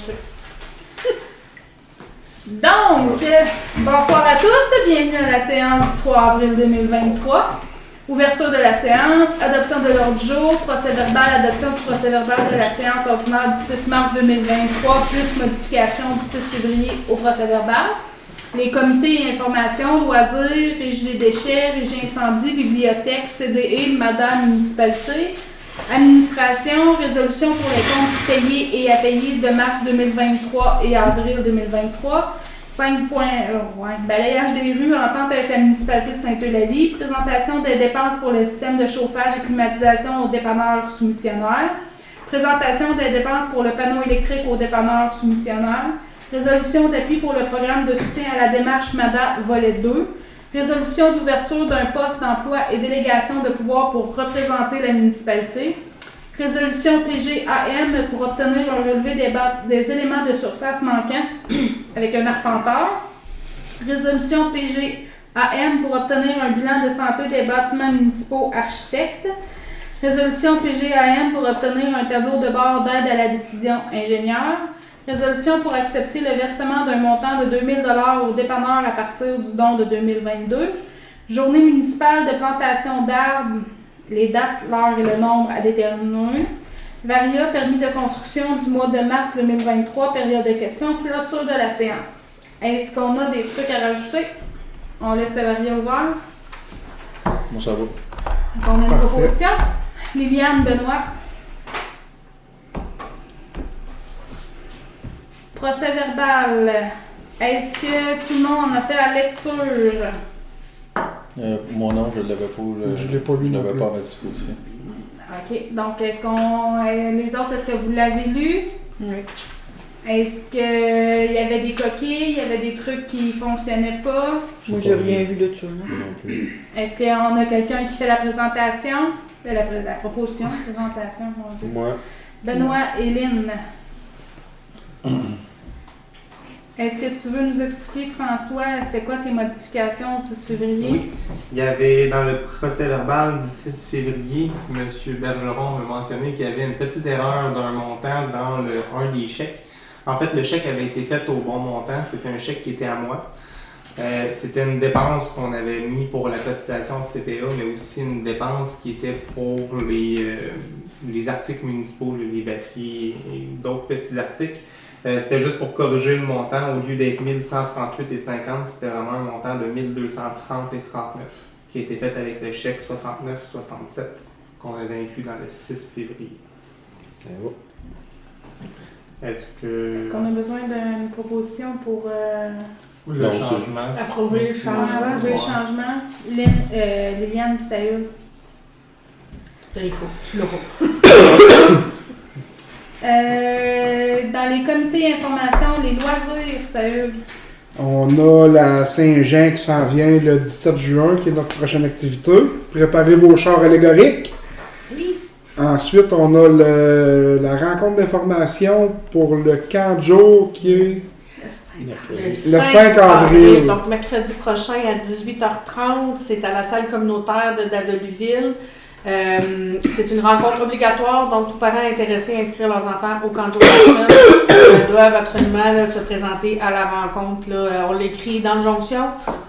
chercher. Donc, bonsoir à tous, bienvenue à la séance du 3 avril 2023. Ouverture de la séance, adoption de l'ordre du jour, procès-verbal, adoption du procès-verbal de la séance ordinaire du 6 mars 2023, plus modification du 6 février au procès-verbal. Les comités et informations, loisirs, régie des déchets, régie incendie, bibliothèque, CDE, madame municipalité, administration, résolution pour les comptes payés et à payer de mars 2023 et avril 2023. 5 points, balayage des rues, entente avec la municipalité de Sainte-Eulalie, présentation des dépenses pour le système de chauffage et climatisation aux dépanneurs soumissionnaires, présentation des dépenses pour le panneau électrique aux dépanneurs soumissionnaires, résolution d'appui pour le programme de soutien à la démarche MADA volet 2, résolution d'ouverture d'un poste d'emploi et délégation de pouvoir pour représenter la municipalité, résolution PGAM pour obtenir un relevé des éléments de surface manquants avec un arpenteur, résolution PGAM pour obtenir un bilan de santé des bâtiments municipaux architectes, résolution PGAM pour obtenir un tableau de bord d'aide à la décision ingénieur, résolution pour accepter le versement d'un montant de 2 000 $ aux dépanneurs à partir du don de 2022. Journée municipale de plantation d'arbres, les dates, l'heure et le nombre à déterminer. Varia, permis de construction du mois de mars 2023, période de questions, clôture de la séance. Est-ce qu'on a des trucs à rajouter? On laisse le Varia ouvert. Bon, ça va. Donc, on a une proposition. Liliane, Benoît. Procès verbal. Est-ce que tout le monde en a fait la lecture? Moi non, je ne l'avais pas. Je ne l'ai pas lu. Je l'avais pas à ma disposition. OK. Donc, est-ce qu'on. Les autres, est-ce que vous l'avez lu? Oui. Est-ce qu'il y avait des coquilles? Il y avait des trucs qui ne fonctionnaient pas? Moi, j'ai rien vu de ça. Non plus. Est-ce qu'on a quelqu'un qui fait la présentation? La proposition, présentation, on dit. Moi. Benoît et Lynn. Est-ce que tu veux nous expliquer, François, c'était quoi tes modifications au 6 février? Oui. Il y avait dans le procès-verbal du 6 février, M. Bergeron m'a mentionné qu'il y avait une petite erreur d'un montant dans un des chèques. En fait, le chèque avait été fait au bon montant. C'était un chèque qui était à moi. C'était une dépense qu'on avait mis pour la cotisation CPA, mais aussi une dépense qui était pour les articles municipaux, les batteries et d'autres petits articles. C'était juste pour corriger le montant. Au lieu d'être 1138,50, c'était vraiment un montant de 1230,39 qui a été fait avec le chèque 69,67 qu'on avait inclus dans le 6 février. Est-ce qu'on a besoin d'une proposition pour le Non, changement? approuver le changement? Ouais. Liliane Saül. Tu l'auras. Dans les comités information, les loisirs, Saül. On a la Saint-Jean qui s'en vient le 17 juin, qui est notre prochaine activité. Préparez vos chars allégoriques. Oui. Ensuite, on a la rencontre d'information pour le camp de jour qui est Le 5 le 5 avril. Donc, mercredi prochain à 18h30, c'est à la salle communautaire de Daveluville. C'est une rencontre obligatoire, donc tous parents intéressés à inscrire leurs enfants au camp de jour d'Aston doivent absolument là, se présenter à la rencontre. Là. On l'écrit dans le jonction,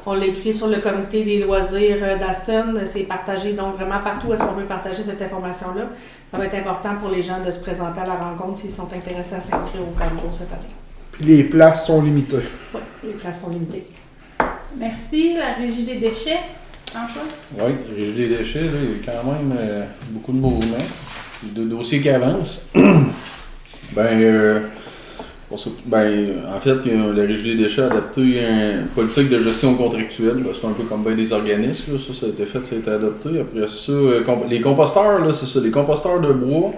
on l'écrit sur le comité des loisirs d'Aston. C'est partagé donc vraiment partout où est-ce qu'on veut partager cette information-là. Ça va être important pour les gens de se présenter à la rencontre s'ils sont intéressés à s'inscrire au camp de jour cette année. Puis les places sont limitées. Oui, les places sont limitées. Merci. La régie des déchets, François? Oui, régie des déchets, là, il y a quand même beaucoup de mouvements, de dossiers qui avancent. En fait, la Régie des déchets a adopté une politique de gestion contractuelle. C'est un peu comme bien des organismes. Là. Ça a été fait, ça a été adopté. Après ça, les composteurs, là, c'est ça, les composteurs de bois.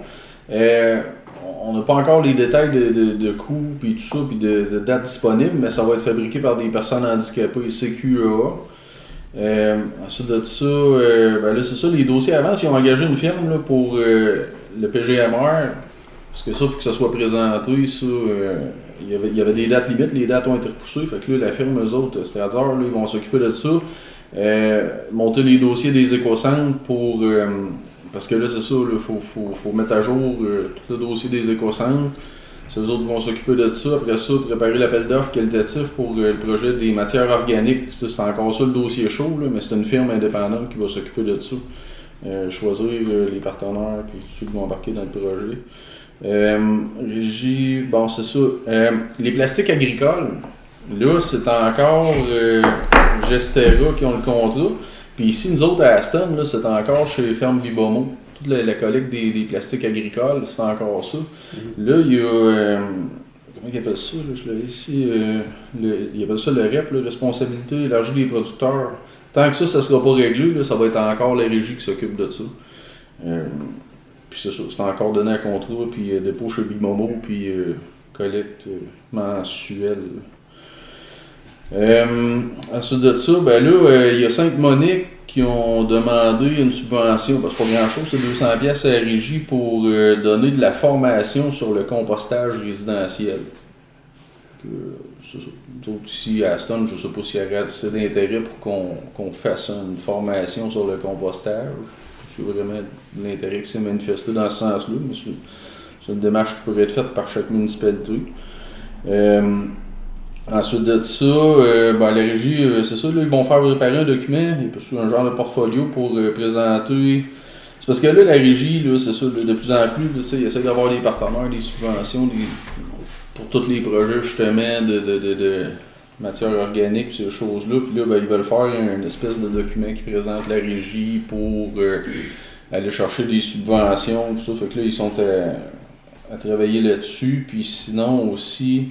On n'a pas encore les détails de coûts, puis tout ça, puis de dates disponibles, mais ça va être fabriqué par des personnes handicapées, CQEA. Ensuite de ça, là, c'est ça, les dossiers avancent. Ils ont engagé une firme là, pour le PGMR. Parce que ça, il faut que ça soit présenté, ça, il y avait des dates limites, les dates ont été repoussées, fait que là, la firme, eux autres, c'est-à-dire, là, ils vont s'occuper de ça, monter les dossiers des écocentres pour, parce que là, c'est ça, il faut mettre à jour tout le dossier des écocentres, C'est eux autres qui vont s'occuper de ça. Après ça, préparer l'appel d'offres qualitatif pour le projet des matières organiques. Ça, c'est encore ça le dossier chaud, là, mais c'est une firme indépendante qui va s'occuper de ça. Choisir les partenaires et ceux qui vont embarquer dans le projet. Régie, bon, c'est ça. Les plastiques agricoles, là, c'est encore Gestera qui ont le contrat. Puis ici, nous autres, à Aston, là, c'est encore chez Ferme Bibomo. Toute la collecte des plastiques agricoles, c'est encore ça. Là, il y a... comment ils appellent ça? Là, je l'avais ici. Ils appellent ça le REP, la responsabilité élargie des producteurs. Tant que ça ne sera pas réglé, là, ça va être encore la régie qui s'occupe de ça. Puis c'est ça, c'est encore donné à contrat, puis dépôt chez Big Momo, puis collecte mensuelle. Ensuite de ça, ben là, il y a Sainte-Monique qui ont demandé une subvention, parce que c'est pas grand-chose, c'est 200$ à la régie pour donner de la formation sur le compostage résidentiel. C'est ça. Nous autres ici à Aston, je ne sais pas s'il y aurait assez d'intérêt pour qu'on fasse une formation sur le compostage. C'est vraiment l'intérêt qui s'est manifesté dans ce sens-là, mais c'est une démarche qui pourrait être faite par chaque municipalité. Ensuite de ça, la régie, c'est ça, là, ils vont faire préparer un document, un genre de portfolio pour présenter. C'est parce que là, la régie, là, c'est ça, là, de plus en plus, là, ils essaient d'avoir des partenaires, des subventions pour tous les projets justement de matières organiques, ces choses-là. Puis là, ils veulent faire une espèce de document qui présente la régie pour aller chercher des subventions, tout ça. Fait que là, ils sont à travailler là-dessus. Puis sinon aussi,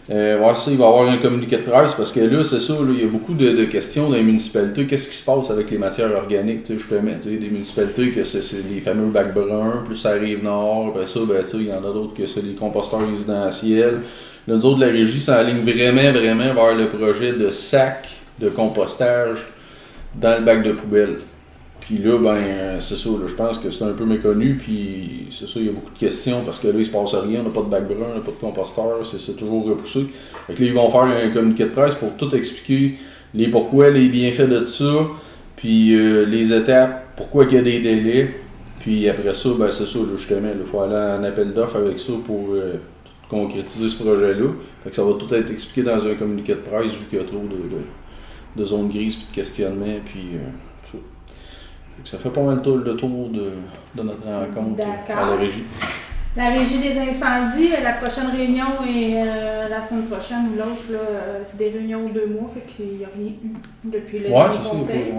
ça, il va y avoir un communiqué de presse parce que là, c'est ça, là, il y a beaucoup de questions dans les municipalités. Qu'est-ce qui se passe avec les matières organiques, justement? Des municipalités que c'est les fameux bacs bruns, plus ça arrive nord, après ça, il y en a d'autres que c'est les composteurs résidentiels. Là, nous autres, la régie s'enligne vraiment vers le projet de sac de compostage dans le bac de poubelle. Puis là, c'est ça, là, je pense que c'est un peu méconnu, puis c'est ça, il y a beaucoup de questions, parce que là, il se passe rien, on n'a pas de bac brun, on n'a pas de composteur, c'est toujours repoussé. Fait que là, ils vont faire un communiqué de presse pour tout expliquer les pourquoi, les bienfaits de ça, puis les étapes, pourquoi il y a des délais, puis après ça, c'est ça, là, justement, il faut aller en appel d'offres avec ça pour concrétiser ce projet-là. Fait que ça va tout être expliqué dans un communiqué de presse, vu qu'il y a trop de zones grises, puis de questionnements, puis tout ça. Ça fait pas mal le tour de notre rencontre à la régie. La régie des incendies, la prochaine réunion est la semaine prochaine ou l'autre, c'est des réunions de 2 mois, fait qu'il n'y a rien eu depuis le conseil.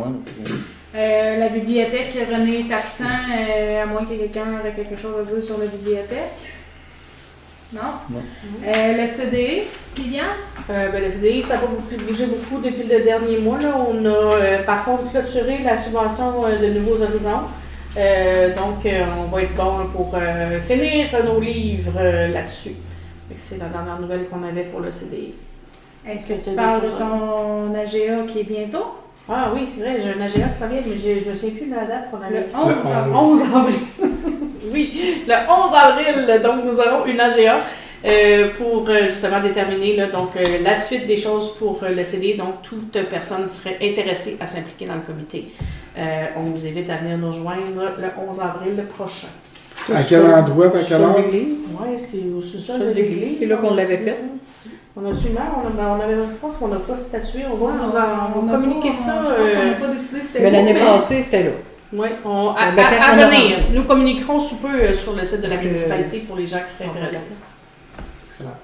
La bibliothèque, René est absent, à moins que quelqu'un ait quelque chose à dire sur la bibliothèque. Non? Le CDE, Liliane? Le CDE, ça n'a pas bougé beaucoup depuis le dernier mois. Là. On a par contre clôturé la subvention de Nouveaux Horizons. Donc, on va être bon pour finir nos livres là-dessus. C'est la dernière nouvelle qu'on avait pour le CDE. Est-ce que tu parles de ton AGA qui est bientôt? Ah oui, c'est vrai, j'ai un AGA qui s'en vient, mais je me souviens plus de la date qu'on avait. Le 11 avril. Oui, le 11 avril, donc nous aurons une AGA pour justement déterminer la suite des choses pour le CD. Donc, toute personne serait intéressée à s'impliquer dans le comité. On vous invite à venir nous rejoindre le 11 avril prochain. À quel endroit, à quelle heure? Oui, c'est au sous-sol de l'église. C'est là qu'on l'avait fait. On a-tu une heure? Je pense qu'on n'a pas statué. On va communiquer ça. Je pense qu'on n'a pas décidé c'était mais l'année passée, c'était là. Oui, à venir. Nous communiquerons sous peu sur le site de la municipalité pour les gens qui seraient intéressés. Excellent.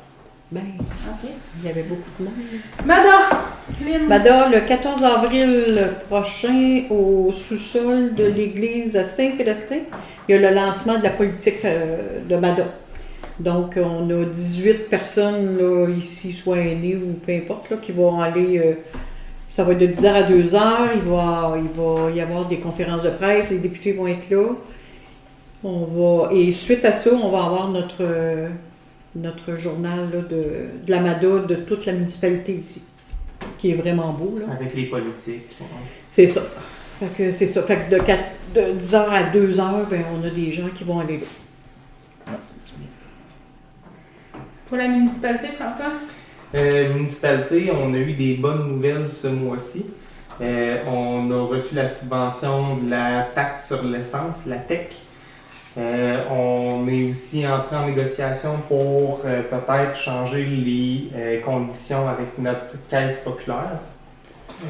Il y avait beaucoup de monde. Mada, le 14 avril prochain, au sous-sol de l'église Saint-Célestin, il y a le lancement de la politique de Mada. Donc, on a 18 personnes là, ici, soit aînées ou peu importe, là, qui vont aller... ça va être de 10h à 2h. Il va y avoir des conférences de presse. Les députés vont être là. Et suite à ça, on va avoir notre journal là, de la MADA de toute la municipalité ici, qui est vraiment beau. Là. Avec les politiques. C'est ça. Fait que c'est ça. Fait que de 10h à 2h, on a des gens qui vont aller là. Pour la municipalité, François? Municipalité, on a eu des bonnes nouvelles ce mois-ci. On a reçu la subvention de la taxe sur l'essence, la TEC. On est aussi entré en négociation pour peut-être changer les conditions avec notre caisse populaire.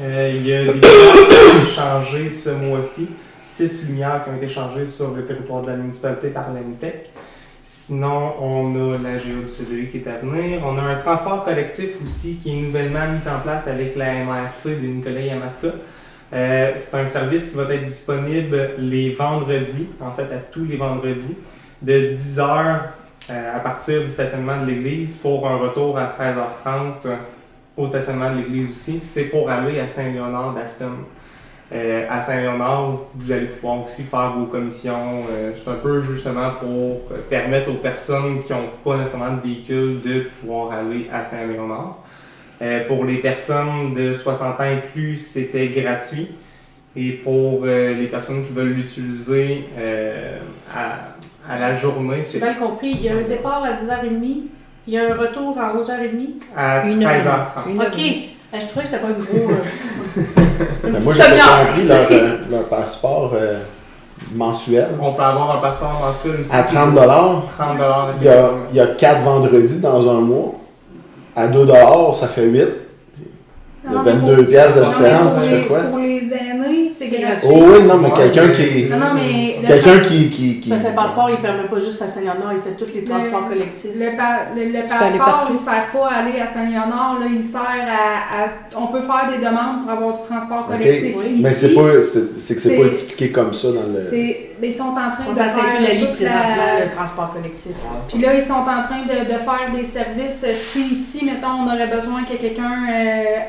Il y a des lumières qui ont été changées ce mois-ci, 6 lumières qui ont été changées sur le territoire de la municipalité par l'AMITEC. Sinon, on a la GO du CDE qui est à venir. On a un transport collectif aussi qui est nouvellement mis en place avec la MRC de Nicolet-Yamaska. C'est un service qui va être disponible les vendredis, en fait à tous les vendredis, de 10h à partir du stationnement de l'église pour un retour à 13h30 au stationnement de l'église aussi. C'est pour aller à Saint-Léonard d'Aston. À Saint-Léonard, vous allez pouvoir aussi faire vos commissions. C'est un peu justement pour permettre aux personnes qui n'ont pas nécessairement de véhicule de pouvoir aller à Saint-Léonard. Pour les personnes de 60 ans et plus, c'était gratuit. Et pour les personnes qui veulent l'utiliser à la journée, J'ai bien compris. Il y a un départ à 10h30, il y a un retour à 11h30. À 13h30. OK. Je trouvais que c'était pas une gros... Moi, j'ai pas compris leur passeport mensuel. On peut avoir un passeport mensuel aussi. À 30 $. 30 $. Il y a 4 vendredis dans un mois. À 2 $, ça fait 8. Il y a 22 piastres de différence, ça fait quoi? Pour les aînés, c'est gratuit. Oh oui, non, mais quelqu'un qui... Non, mais Quelqu'un qui... Parce que le passeport, il ne permet pas juste à Saint-Léonard, il fait tous les transports collectifs. Le aller passeport, partout. il ne sert pas à aller à Saint-Léonard, là, il sert à... On peut faire des demandes pour avoir du transport collectif. OK. Ici, Mais c'est que c'est pas expliqué comme ça dans le... Ils sont en train Ils sont de à Saint-Eulalie faire toute présentement, le transport collectif. Puis là, ils sont en train de faire des services. Si ici, mettons, on aurait besoin que quelqu'un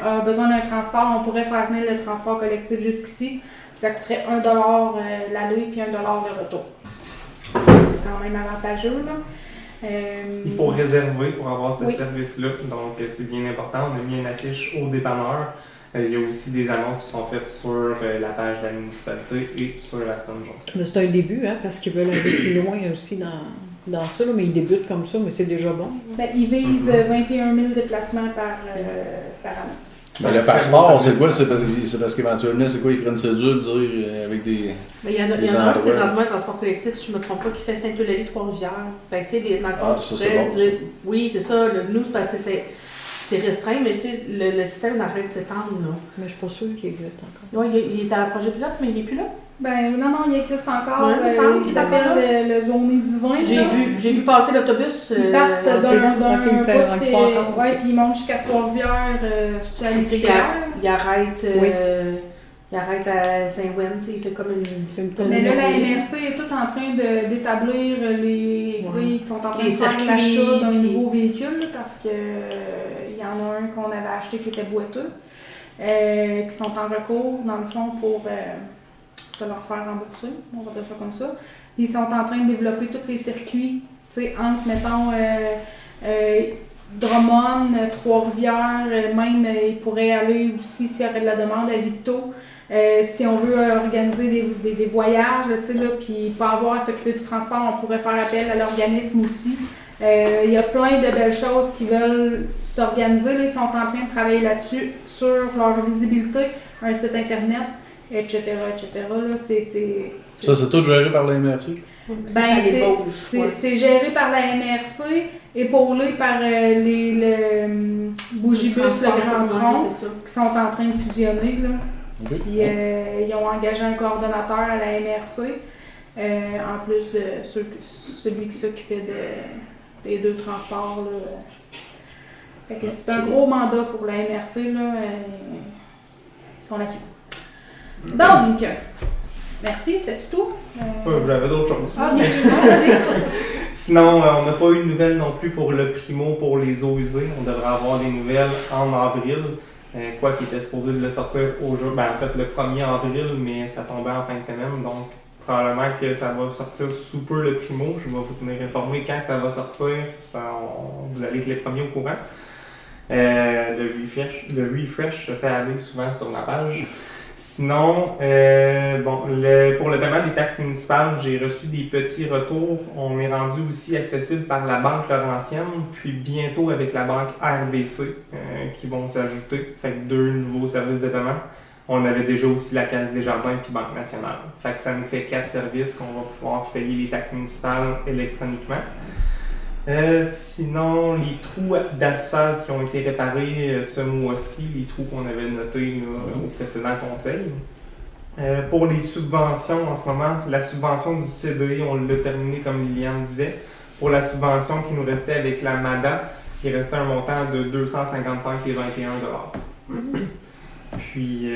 a besoin d'un transport, on pourrait faire venir le transport collectif jusqu'ici. Puis ça coûterait 1 $ l'aller puis 1 $ le retour. C'est quand même avantageux, là. Il faut réserver pour avoir ce Oui. service-là, donc c'est bien important. On a mis une affiche au dépanneur. Il y a aussi des annonces qui sont faites sur la page de la municipalité et sur Aston Johnson. Mais c'est un début, hein, parce qu'ils veulent aller plus loin aussi dans ça, là, mais ils débutent comme ça, mais c'est déjà bon. Ben, ils visent 21 000 déplacements par an. Ben, le passeport, c'est quoi? C'est parce qu'éventuellement, c'est quoi? Ils feraient une cédule avec des. Mais il y en a des un endroits. présentement, un transport collectif, si je ne me trompe pas, qui fait Saint-Eulalie, Trois-Rivières. Fait que, tu sais, dans le fond, Ça, tu c'est pourrais bon, dire, oui, c'est ça, nous, c'est parce que c'est restreint, mais tu sais, le système arrête de s'étendre, là. Mais je suis pas sûre qu'il existe encore. Oui, il était à projet pilote, mais il n'est plus là. Ben non, il existe encore. Ouais, il me semble Il qu'il s'appelle est le Zoné Divin. là. J'ai vu passer l'autobus. Ils partent d'un donc il fait un bout, point encore. ouais, puis ils montent jusqu'à Trois-Rivières, c'est à Tu sais, l'hiver. il arrête, Oui. il arrête à Saint-Wen, tu sais, il fait comme une petite... Mais là, la MRC est toute en train d'établir les... Ouais. Oui, ils sont en train Les de faire circuits, l'achat d'un puis- nouveau véhicule là, parce que il y en a un qu'on avait acheté qui était boiteux, qui sont en recours, dans le fond, pour se leur faire rembourser, on va dire ça comme ça. Ils sont en train de développer tous les circuits, tu sais, entre, mettons, Drummond, Trois-Rivières, même ils pourraient aller aussi, s'il y aurait de la demande, à Victo. Si on veut organiser des voyages, là, tu sais, là, puis pas avoir à s'occuper du transport, on pourrait faire appel à l'organisme aussi. Il y a plein de belles choses qui veulent s'organiser. Là, ils sont en train de travailler là-dessus, sur leur visibilité, un site internet, etc. Là, Ça, c'est tout géré par la MRC? ben, c'est géré par la MRC, épaulé par le Bougibus, le Grand Tronc, c'est ça. qui sont en train de fusionner. Là. OK. Puis, ils ont engagé un coordonnateur à la MRC, en plus de celui qui s'occupait des deux transports. Là. Fait que c'est un gros mandat pour la MRC. Là, ils sont là-dessus. Donc, merci, c'est tout. J'avais d'autres choses. Ah, bien, vas-y. Sinon, on n'a pas eu de nouvelles non plus pour le primo pour les eaux usées. On devrait avoir des nouvelles en avril. Quoi qu'il était supposé de le sortir au jour, ben en fait le 1er avril, mais ça tombait en fin de semaine, donc probablement que ça va sortir sous peu le primo. Je vais vous tenir informé quand ça va sortir, vous allez être les premiers au courant. Le refresh se fait aller souvent sur ma page. Sinon, pour le paiement des taxes municipales, j'ai reçu des petits retours. On est rendu aussi accessible par la Banque Laurentienne, puis bientôt avec la Banque RBC qui vont s'ajouter. Fait que 2 nouveaux services de paiement. On avait déjà aussi la Caisse des Jardins puis Banque Nationale. Fait que ça nous fait 4 services qu'on va pouvoir payer les taxes municipales électroniquement. Sinon, les trous d'asphalte qui ont été réparés ce mois-ci, les trous qu'on avait notés là, au précédent conseil. Pour les subventions, en ce moment, la subvention du CDI, on l'a terminé comme Liliane disait. Pour la subvention qui nous restait avec la MADA, il restait un montant de 255 et 21 $. Puis,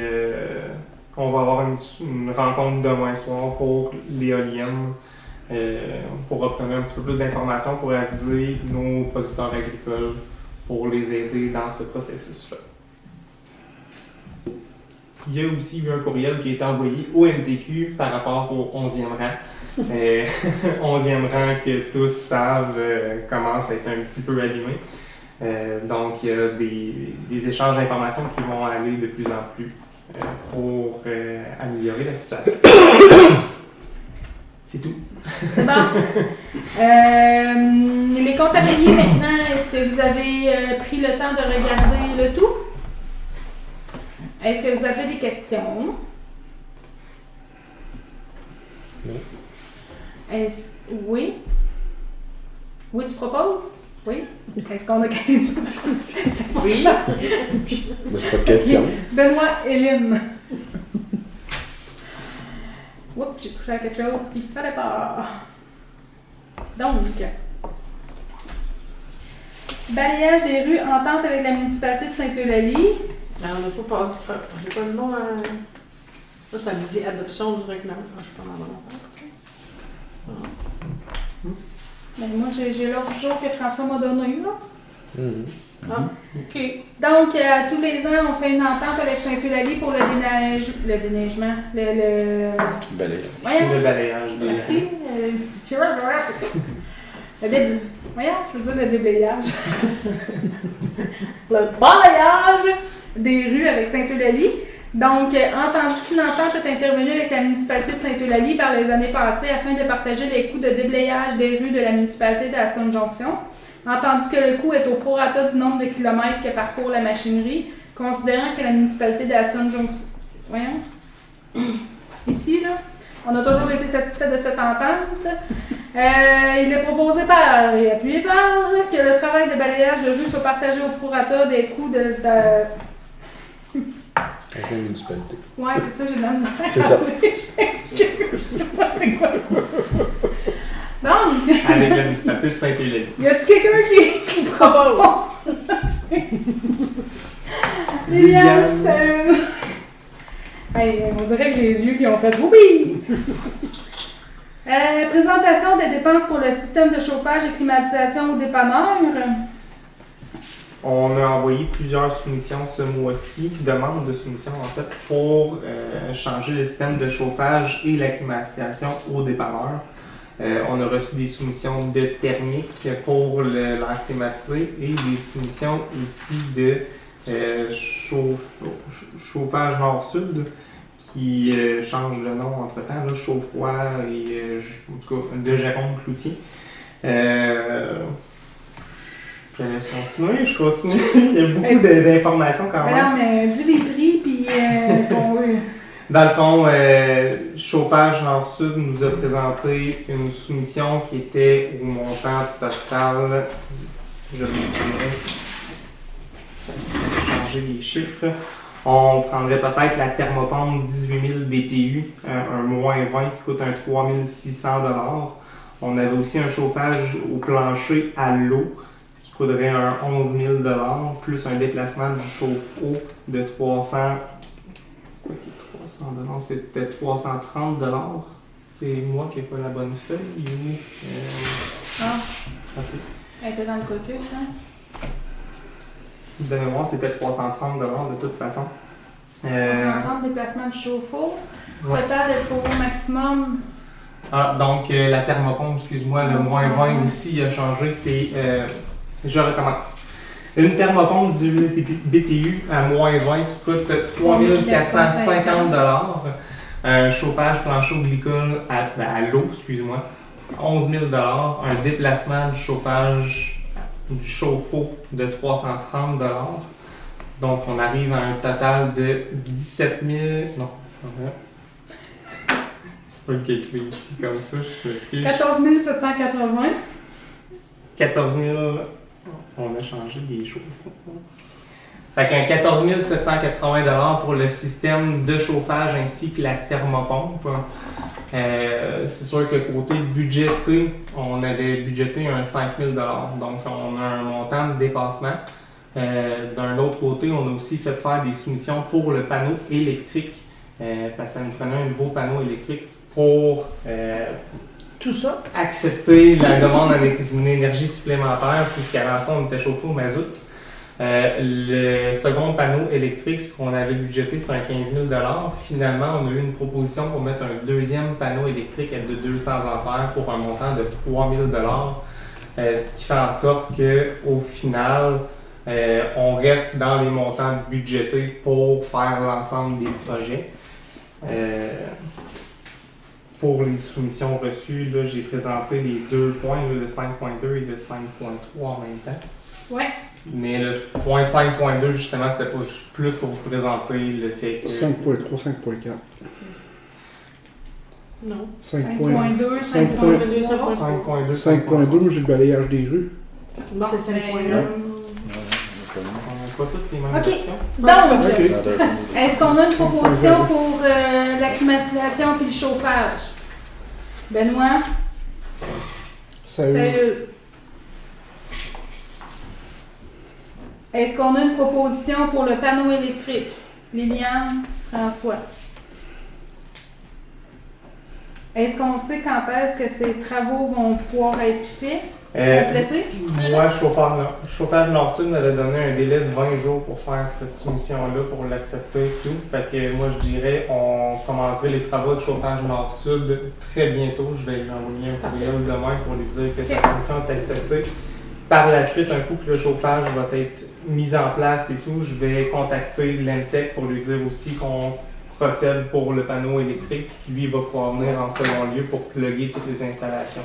on va avoir une rencontre demain soir pour l'éolienne pour obtenir un petit peu plus d'informations pour aviser nos producteurs agricoles pour les aider dans ce processus-là. Il y a aussi eu un courriel qui a été envoyé au MTQ par rapport au 11e rang. 11e rang que tous savent commence à être un petit peu allumé. Donc, il y a des échanges d'informations qui vont aller de plus en plus pour améliorer la situation. C'est tout. C'est bon. Les comptes à payer maintenant, est-ce que vous avez pris le temps de regarder le tout? Est-ce que vous avez des questions? Non. Oui? Oui, tu proposes? Oui? Est-ce qu'on a 15 autres? Oui. Moi, j'ai pas de questions. Benoît, Hélène. Oups, j'ai touché à quelque chose qu'il fallait pas. Donc, balayage des rues, entente avec la municipalité de Sainte-Eulalie. On n'a pas j'ai pas le nom. Ça me dit adoption du règlement. Je suis pas dans mon Ben, moi, j'ai l'autre jour que François m'a donné, là. OK. Donc, tous les ans, on fait une entente avec Sainte-Eulalie pour le déneigement. Balayage. Voyons. Le balayage. Merci. Voyons, je veux dire le déblayage. Le balayage des rues avec Sainte-Eulalie. Donc, entendu qu'une entente est intervenue avec la municipalité de Sainte-Eulalie par les années passées afin de partager les coûts de déblayage des rues de la municipalité d'Aston Junction. Entendu que le coût est au prorata du nombre de kilomètres que parcourt la machinerie, considérant que la municipalité d'Aston Junction... Voyons. Ici, là, on a toujours été satisfait de cette entente. Il est proposé par et appuyé par que le travail de balayage de rue soit partagé au prorata des coûts de... Avec la municipalité. Ouais, c'est ça, j'ai de la misère. C'est ça. Je m'excuse, je sais pas c'est quoi ça. Donc... Avec la municipalité de Sainte-Eulalie. Y a-tu quelqu'un qui propose? Liliane, hey, on dirait que j'ai les yeux qui ont fait oui! Présentation des dépenses pour le système de chauffage et climatisation au dépanneur. On a envoyé plusieurs soumissions ce mois-ci, demandes de soumission en fait, pour changer le système de chauffage et la climatisation au dépanneur. On a reçu des soumissions de thermique pour l'air climatisé et des soumissions aussi de chauffage nord-sud qui change de nom entre-temps, là, chaud-froid et en tout cas, de Jérôme Cloutier. Je laisse continuer, je continue. Il y a beaucoup d'informations quand même. Non, mais dis les prix, puis bon, oui. Dans le fond, Chauffage Nord-Sud nous a présenté une soumission qui était au montant total, je vais changer les chiffres. On prendrait peut-être la thermopompe 18 000 BTU, un moins 20 qui coûte un 3 600 $. On avait aussi un chauffage au plancher à l'eau qui coûterait un 11 000 $, plus un déplacement du chauffe-eau de 300 $, c'était 330 $. C'est moi qui n'ai pas la bonne feuille ou... Ok. Elle était dans le caucus, hein? De mémoire, c'était 330 $ de toute façon. 330 déplacements de chauffe-eau. Ouais. Total est pour au maximum. Ah, donc la thermopompe, excuse-moi, le moins 20 aussi a changé. C'est. Je recommence. Une thermopompe 18 BTU à moins 20 qui coûte 3 450 $. Un chauffage plancher au glycol à l'eau, excuse-moi, 11 000 $. Un déplacement du chauffage du chauffe-eau de 330 $. Donc, on arrive à un total de 17 000... Non, c'est pas le calcul ici comme ça, je m'excuse. 14 780. 14 000... On a changé des choses. Fait qu'un 14 780 $ pour le système de chauffage ainsi que la thermopompe. C'est sûr que côté budgété, on avait budgété un 5 000 $. Donc, on a un montant de dépassement. D'un autre côté, on a aussi fait faire des soumissions pour le panneau électrique. Parce que ça nous prenait un nouveau panneau électrique pour Tout ça. accepter la demande en énergie supplémentaire, puisqu'avant ça, on était chauffé au mazout. Le second panneau électrique, ce qu'on avait budgété, c'était un 15 000 $. Finalement, on a eu une proposition pour mettre un deuxième panneau électrique de 200 ampères pour un montant de 3 000 $. Ce qui fait en sorte qu'au final, on reste dans les montants budgétés pour faire l'ensemble des projets. Pour les soumissions reçues, là, j'ai présenté les deux points, là, le 5.2 et le 5.3 en même temps. Ouais. Mais le point 5.2, justement, c'était plus pour vous présenter le fait que... 5.3, 5.4. Non. 5.2, 5.2, 5.3. 5.2, moi j'ai le balayage des rues. Bon, c'est 5.1. On n'a pas toutes les mêmes Ok. versions. Donc, Ok. est-ce qu'on a une proposition pour la climatisation puis le chauffage? Benoît? Salut. Est-ce qu'on a une proposition pour le panneau électrique? Liliane, François. Est-ce qu'on sait quand est-ce que ces travaux vont pouvoir être faits? Complétés? Moi, Chauffage Nord-Sud m'avait donné un délai de 20 jours pour faire cette soumission-là, pour l'accepter et tout. Fait que moi, je dirais, on commencerait les travaux de Chauffage Nord-Sud très bientôt. Je vais lui envoyer un courriel demain pour lui dire que sa soumission est acceptée. Par la suite, un coup que le chauffage va être mis en place et tout, je vais contacter l'Emtech pour lui dire aussi qu'on procède pour le panneau électrique. Lui, il va pouvoir venir en second lieu pour plugger toutes les installations.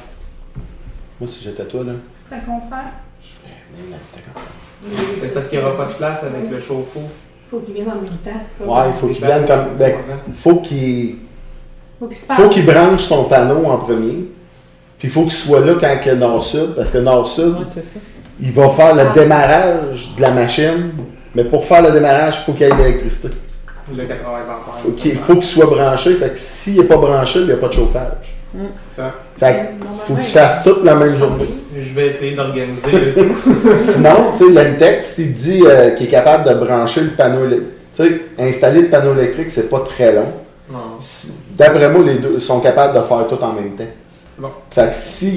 Moi, si j'étais toi, là, C'est le contraire. je ferais même l'Emtech. C'est parce qu'il n'y aura pas de place avec le chauffe-eau. Faut qu'il vienne en même temps. Ouais, il faut qu'il vienne comme. Ben, faut qu'il se parle. faut qu'il branche son panneau en premier. Puis il faut qu'il soit là quand il y a Nord-Sud, parce que Nord-Sud, Ouais, c'est ça. il va faire le démarrage de la machine, mais pour faire le démarrage, il faut qu'il y ait de l'électricité. Le 80 ampères. Il faut qu'il soit branché, fait que s'il n'est pas branché, il n'y a pas de chauffage. Ça. Fait que faut que tu fasses toute la même journée. Je vais essayer d'organiser le tout. Sinon, tu sais, l'Emtech, s'il dit qu'il est capable de brancher le panneau électrique, tu sais, installer le panneau électrique, c'est pas très long. Non, D'après moi, les deux sont capables de faire tout en même temps. c'est bon. Fait que s'ils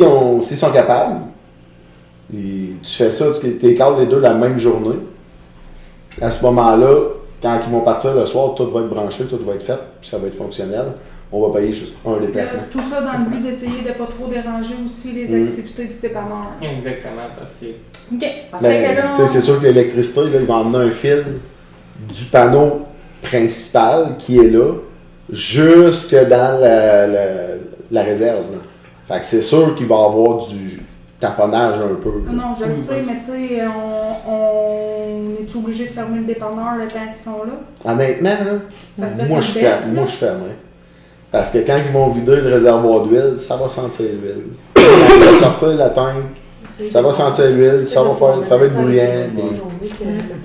sont capables, tu fais ça, tu t'écartes les deux la même journée. À ce moment-là, quand ils vont partir le soir, tout va être branché, tout va être fait, puis ça va être fonctionnel. On va payer juste un déplacement. Tout ça dans le but d'essayer de ne pas trop déranger aussi les activités du dépanneur. Exactement, parce que OK. Mais Fait que là, tu sais, c'est sûr que l'électricité, là, il va emmener un fil du panneau principal qui est là jusque dans la réserve. Là. Fait que c'est sûr qu'il va y avoir du taponnage un peu. Là. Non, je le sais, mais tu sais, on est obligé de fermer le dépanneur le temps qu'ils sont là. Honnêtement, là, Ça se fait moi, sur je le test, là. ferme. Parce que quand ils vont vider le réservoir d'huile, ça va sentir l'huile. Quand ils vont sortir la tank, ça va sentir l'huile, ça va être bruyant.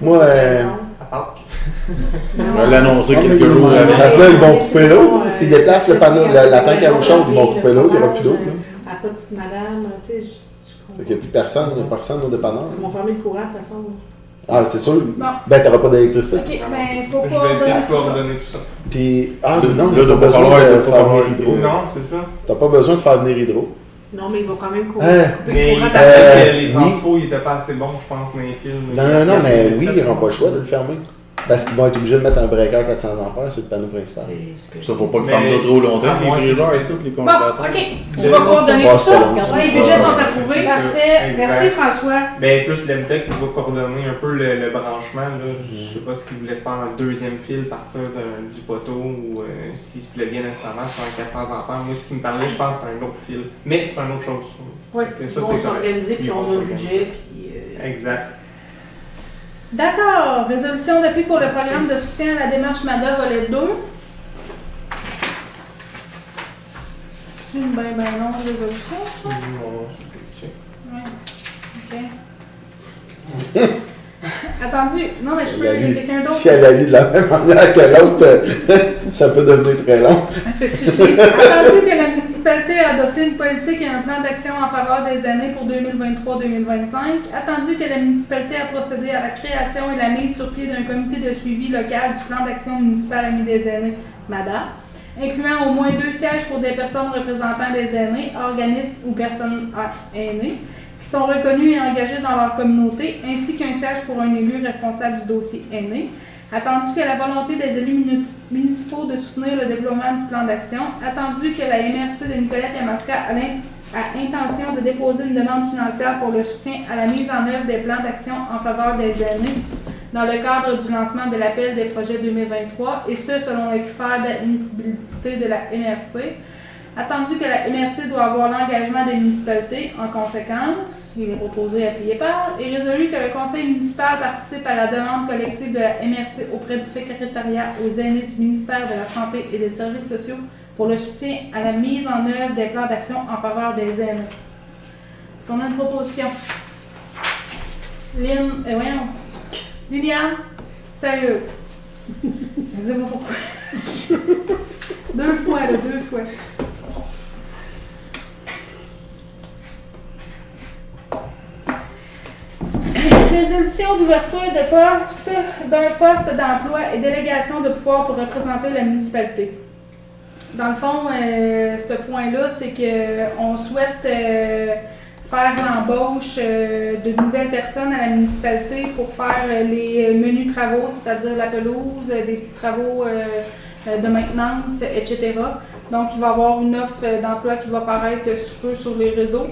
Moi, à Pâques. On va l'annoncer quelques jours avant. parce que là, ils vont couper l'eau. S'ils déplacent le panneau, la tank à eau chaude, ils vont couper l'eau, il n'y aura plus d'eau. À petite madame, tu sais, je Fait qu'il n'y a plus personne, il n'y a personne au dépanneur. Ils m'ont fermé le courant de toute façon. Ah, c'est sûr. Bon. Ben, t'auras pas d'électricité. OK, ben, faut Je pas vais essayer de tout ça. coordonner tout ça. Puis, ah, Là, non, là, t'as pas doit besoin falloir- de doit faire falloir- venir Hydro. Non, c'est ça. T'as pas besoin de faire venir Hydro. Non, mais ils vont quand même couper Hein? le Mais il courant. paraît que les oui. transfos, ils étaient pas assez bons, je pense, dans les films. Non, mais oui, ils n'auront pas le choix de le fermer. Parce qu'ils vont être obligés de mettre un breaker 400 ampères sur le panneau principal. Ça, faut pas qu'ils Mais- ferment ça trop longtemps, à les moins qu'ils- frigeurs et tout, les Bon, congélateurs. OK. Tu vas coordonner Ouais, tout c'est ça. long. Les budgets sont approuvés. Parfait. Merci François. Ben, plus l'Emtech qui va coordonner un peu le branchement. Là. Je sais pas ce qu'il voulait se faire un deuxième fil partir du poteau ou s'il se plaguait nécessairement sur un 400 ampères. Moi, ce qui me parlait, je pense, c'est un autre fil. Mais c'est une autre chose. Oui, Que ils ça, vont c'est correct. s'organiser, puis Ils on vont a le s'organiser. budget. Puis, Exact. D'accord. Résolution d'appui pour le programme de soutien à la démarche MADA volet 2. C'est une bien longue résolution, ça? Non, c'est Ouais. OK. Attendu. Non, mais je peux. Il y a quelqu'un d'autre. Si elle la lit de la même manière que l'autre, ça peut devenir très long. Attendu que la municipalité a adopté une politique et un plan d'action en faveur des aînés pour 2023-2025. Attendu que la municipalité a procédé à la création et la mise sur pied d'un comité de suivi local du plan d'action municipal Amis des aînés, MADA, incluant au moins 2 sièges pour des personnes représentant des aînés, organismes ou personnes aînées, qui sont reconnus et engagés dans leur communauté, ainsi qu'un siège pour un élu responsable du dossier aîné. Attendu que la volonté des élus municipaux de soutenir le développement du plan d'action. Attendu que la MRC de Nicolette-Yamaska a intention de déposer une demande financière pour le soutien à la mise en œuvre des plans d'action en faveur des aînés dans le cadre du lancement de l'appel des projets 2023, et ce, selon les critères d'admissibilité de la MRC. Attendu que la MRC doit avoir l'engagement des municipalités, en conséquence, il est proposé appuyé par, et résolu que le conseil municipal participe à la demande collective de la MRC auprès du secrétariat aux aînés du ministère de la Santé et des Services sociaux pour le soutien à la mise en œuvre des plans d'action en faveur des aînés. Est-ce qu'on a une proposition? Liliane, sérieux. Dis-moi pourquoi. 2 fois. Résolution d'ouverture d'un poste d'emploi et délégation de pouvoir pour représenter la municipalité. Dans le fond, ce point-là, c'est qu'on souhaite faire l'embauche de nouvelles personnes à la municipalité pour faire les menus travaux, c'est-à-dire la pelouse, des petits travaux de maintenance, etc. Donc, il va y avoir une offre d'emploi qui va paraître sur les réseaux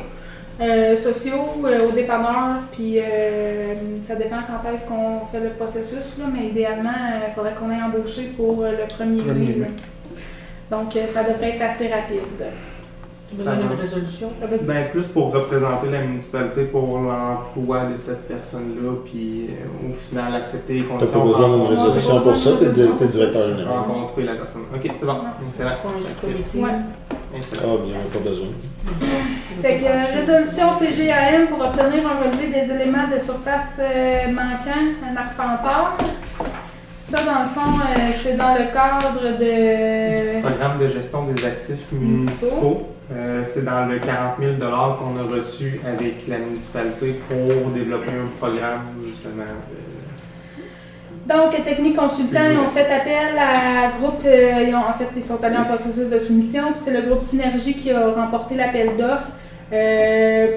sociaux, au dépanneur, puis ça dépend quand est-ce qu'on fait le processus, là, mais idéalement, il faudrait qu'on ait embauché pour le 1er mai. Donc, ça devrait être assez rapide. Vous avez une résolution? Ben, plus pour représenter la municipalité pour l'emploi de cette personne-là, puis au final accepter les T'as conditions. pas besoin d'une résolution pour ça, t'es directeur général. Rencontrer la personne. Ok, c'est bon. Excellent. Ouais. Excellent. Ah, bien, pas besoin. Fait que résolution PGAM pour obtenir un relevé des éléments de surface manquants, un arpenteur. Ça, dans le fond, c'est dans le cadre de... Programme de gestion des actifs municipaux. C'est dans le 40 000 $, qu'on a reçu avec la municipalité pour développer un programme, justement. Donc, Technique Consultants, ils ont fait appel à groupe, ils sont allés en processus de soumission, puis c'est le groupe Synergie qui a remporté l'appel d'offres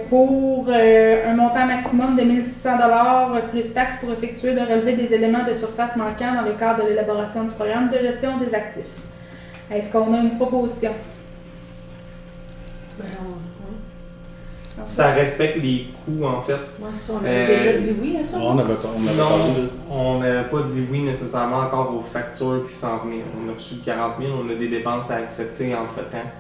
pour un montant maximum de 1 600 $ plus taxes pour effectuer le relevé des éléments de surface manquants dans le cadre de l'élaboration du programme de gestion des actifs. Est-ce qu'on a une proposition? Ben, Ça respecte les coûts, en fait. ouais, ça, on avait déjà dit oui à ça. On avait parlé de ça. On n'a pas dit oui nécessairement encore aux factures qui s'en venaient. On a reçu 40 000, on a des dépenses à accepter entre-temps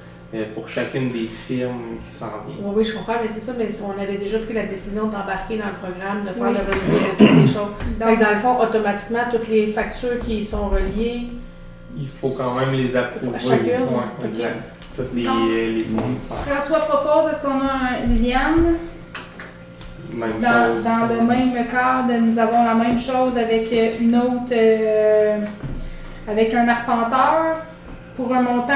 pour chacune des firmes qui s'en viennent. Oui, oui, je comprends, mais c'est ça, mais on avait déjà pris la décision d'embarquer dans le programme, de faire le relevé de toutes les choses. Donc, dans le fond, automatiquement, toutes les factures qui y sont reliées... Il faut quand même les approuver. À chacune? Ouais, exact. Toutes les fournisseurs. François propose, est-ce qu'on a un Liliane? Même chose. Dans le même cadre, nous avons la même chose avec une autre, avec un arpenteur pour un montant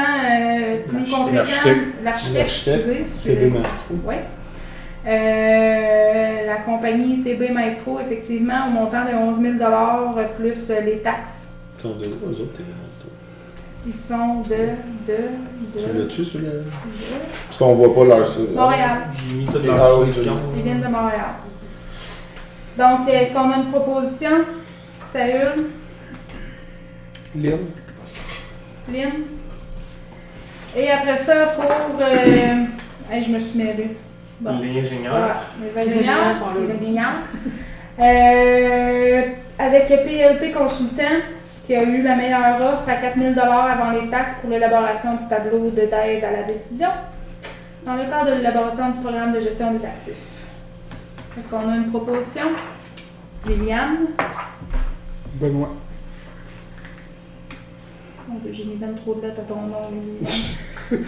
plus conséquent. L'architecte, excusez. TB Maestro. Oui. La compagnie TB Maestro, effectivement, au montant de 11 000 $ plus les taxes. Ils sont de où, eux autres, TB Maestro? Ils sont Tu l'as-tu sur le. Parce qu'on voit pas leur. Montréal. J'ai mis toutes Ah leurs oui, solutions. Ils viennent de Montréal. Donc, est-ce qu'on a une proposition? Saül? Lynn? Lynn? Et après ça, pour... hey, je me suis mêlée. Bon. L'ingénieur. Voilà, les ingénieurs. ingénieurs sont là. Les ingénieurs. Avec PLP Consultant, qui a eu la meilleure offre à 4 000 $ avant les taxes pour l'élaboration du tableau d'aide à la décision, dans le cadre de l'élaboration du programme de gestion des actifs. Est-ce qu'on a une proposition? Liliane. Benoît. Mon Dieu, j'ai mis ben trop de lettres à ton nom, Liliane.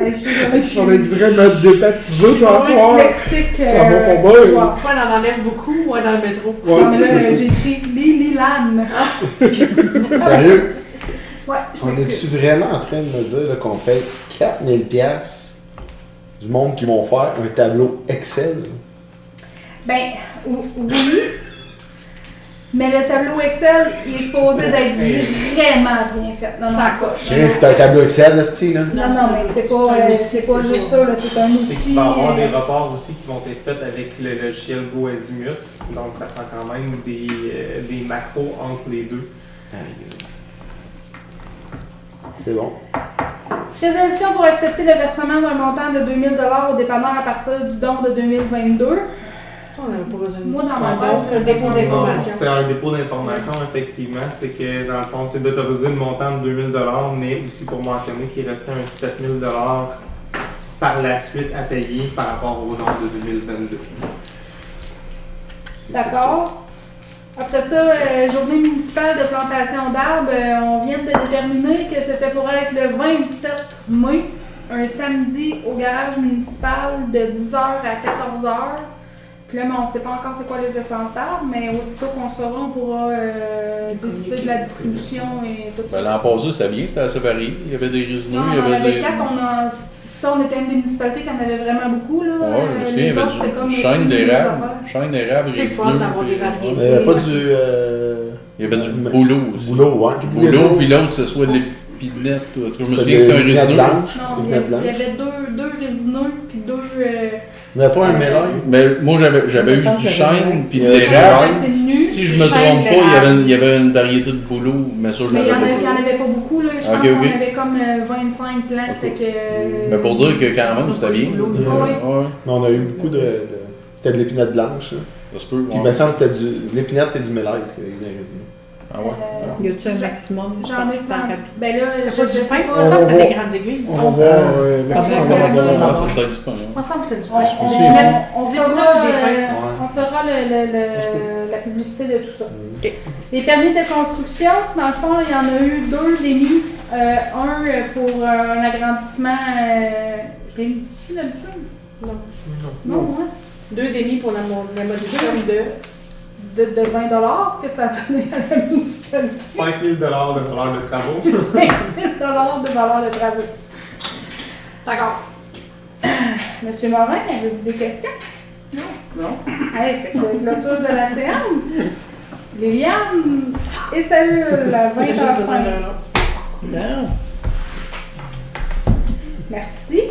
Hey, je suis désolée, Tu vas être vraiment débaptisé, toi, ce soir. dyslexique. Ça va pas ce bien. soir. Soit on en enlève beaucoup, ou dans le métro. Ouais, Non, mais là, c'est ça. j'ai écrit Liliane. Sérieux? Ouais, je On m'excuse. est-tu vraiment en train de me dire là, qu'on paye 4000$ du monde qui vont faire un tableau Excel? Ben, oui. Mais le tableau Excel, il est supposé d'être vraiment bien fait. Non, non, Ça c'est pas. Chris, c'est un tableau Excel, là, ce là? Non, non, mais c'est pas juste ça, là, c'est un C'est outil. qu'il va y avoir des reports aussi qui vont être faits avec le logiciel GoAzimut. Donc, ça prend quand même des macros entre les deux. C'est bon. Résolution pour accepter le versement d'un montant de 2000 $ au dépanneur à partir du don de 2022. On n'avait pas besoin de Moi, dans ma Pardon? tête, un dépôt Non, d'information. c'est un dépôt d'information, effectivement. C'est que, dans le fond, c'est d'autoriser le montant de 2000 $, mais aussi pour mentionner qu'il restait un 7000 $ par la suite à payer par rapport au don de 2022. D'accord. Après ça, journée municipale de plantation d'arbres, on vient de déterminer que c'était pour être le 27 mai, un samedi au garage municipal de 10h à 14h. Puis là, on ne sait pas encore c'est quoi les essences d'arbres, mais aussitôt qu'on saura, on pourra décider de la distribution et tout ça. Ben, l'an passé, c'était bien, c'était assez varié. Il y avait des résineux, Non, il y on en avait avait des. 4, on était une des municipalités qui en avait vraiment beaucoup. Là. Ouais, je me souviens, il y Les avait autres, c'était comme du des chêne petites d'érable. affaires. Chêne d'érable, C'est le fun résineux, d'avoir des puis- variétés. Il n'y avait pas du. Il y avait du boulot aussi. Boulot, ouais. Du boulot, puis l'autre, c'est soit de l'épinette. Je me C'est souviens que c'était un des lunettes résineux. blanches. Non, Des il y lunettes avait blanches. deux résineux, puis deux... Il n'y avait pas un mélange? Mais moi, j'avais Il me eu semble du que j'avais chêne, un. puis de Il y avait du l'érable. chêne, c'est nu. Si je me Du chêne, trompe pas, l'érable. il y avait une variété de boulot, mais ça, je Mais il l'avais n'y en, pas. avait pas beaucoup, là. Je pense Ok, qu'on ok. avait comme 25 plants, fait que... Mais pour dire que quand même, c'était bien. Boulot, je veux dire. oui. Ouais, Mais on a eu beaucoup de. C'était de l'épinette blanche. Là. ça se peut. Puis il Ouais. me semble que c'était de l'épinette et du mélaise qui avait eu les résineux. Ah ouais. Euh, Y a-tu un maximum J'en ai par pas. rapide? Ben là, C'était je pas du sais pain, pas. il me semble que c'était des grandes aiguilles. On va voir l'action Comme qu'on va un- avoir. Ah, c'est peut-être du pain. Il me semble que c'était du On, pain. on- suis. on Des fera, épinards ou des pains? on fera la publicité de tout ça. Ok. Les permis de construction, dans le fond, là, il y en a eu deux d'émis. Un pour un agrandissement. Je l'ai mis ici d'habitude? Non. Non, ouais. 2 demi pour la modification De 20 $ que ça a donné à la municipalité. 5 000 $ de valeur de travaux. 5 000 $ de valeur de travaux. D'accord. Monsieur Morin, avez-vous des questions? Non. Allez, fait que clôture de la séance. Liliane et Saül, à 20h05. Non. Merci.